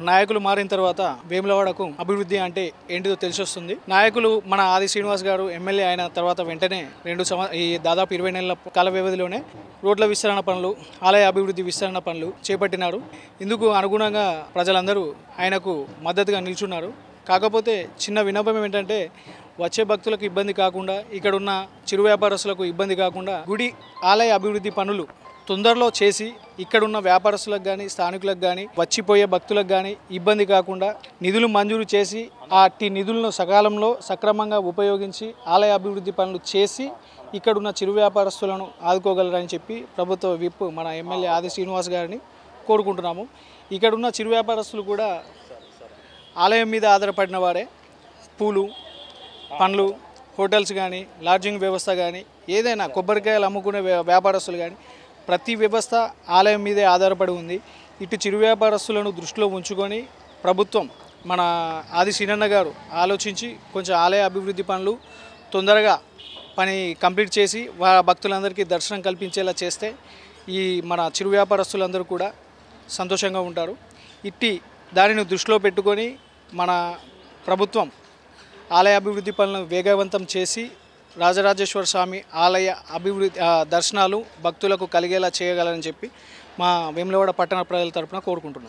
నాయకులు మారిన తర్వాత వేములవాడకు అభివృద్ధి అంటే ఏంటిదో తెలిసొస్తుంది. నాయకులు మన ఆది శ్రీనివాస్ గారు ఎమ్మెల్యే అయిన తర్వాత వెంటనే ఈ దాదాపు 20 నెలల కాల వ్యవధిలోనే రోడ్ల విస్తరణ పనులు, ఆలయ అభివృద్ధి విస్తరణ పనులు చేపట్టినారు. ఇందుకు అనుగుణంగా ప్రజలందరూ ఆయనకు మద్దతుగా నిల్చున్నారు. కాకపోతే చిన్న విన్నపం ఏంటంటే వచ్చే భక్తులకు ఇబ్బంది కాకుండా, ఇక్కడున్న చిరు వ్యాపారస్తులకు ఇబ్బంది కాకుండా గుడి ఆలయ అభివృద్ధి పనులు తొందరలో చేసి ఇక్కడున్న వ్యాపారస్తులకు కానీ, స్థానికులకు కానీ, వచ్చిపోయే భక్తులకు కానీ ఇబ్బంది కాకుండా నిధులు మంజూరు చేసి అట్టి నిధులను సకాలంలో సక్రమంగా ఉపయోగించి ఆలయ అభివృద్ధి పనులు చేసి ఇక్కడున్న చిరు వ్యాపారస్తులను ఆదుకోగలరని చెప్పి ప్రభుత్వ విప్ మన ఎమ్మెల్యే ఆది శ్రీనివాస్ గారిని కోరుకుంటున్నాము. ఇక్కడున్న చిరు వ్యాపారస్తులు కూడా ఆలయం మీద ఆధారపడిన వారే. పూలు, పండ్లు, హోటల్స్ కానీ, లాడ్జింగ్ వ్యవస్థ కానీ, ఏదైనా కొబ్బరికాయలు అమ్ముకునే వ్యాపారస్తులు కానీ ప్రతి వ్యవస్థ ఆలయం మీదే ఆధారపడి ఉంది. ఇటు చిరు వ్యాపారస్తులను దృష్టిలో ఉంచుకొని ప్రభుత్వం మన ఆది శ్రీనన్న గారు ఆలోచించి కొంచెం ఆలయ అభివృద్ధి పనులు తొందరగా పని కంప్లీట్ చేసి భక్తులందరికీ దర్శనం కల్పించేలా చేస్తే ఈ మన చిరు వ్యాపారస్తులందరూ కూడా సంతోషంగా ఉంటారు. ఇట్టి దానిని దృష్టిలో పెట్టుకొని మన ప్రభుత్వం ఆలయ అభివృద్ధి పనులను వేగవంతం చేసి రాజరాజేశ్వర స్వామి ఆలయ అభివృద్ధి దర్శనాలు భక్తులకు కలిగేలా చేయగలరని చెప్పి మా వేములవాడ పట్టణ ప్రజల తరపున కోరుకుంటున్నాం.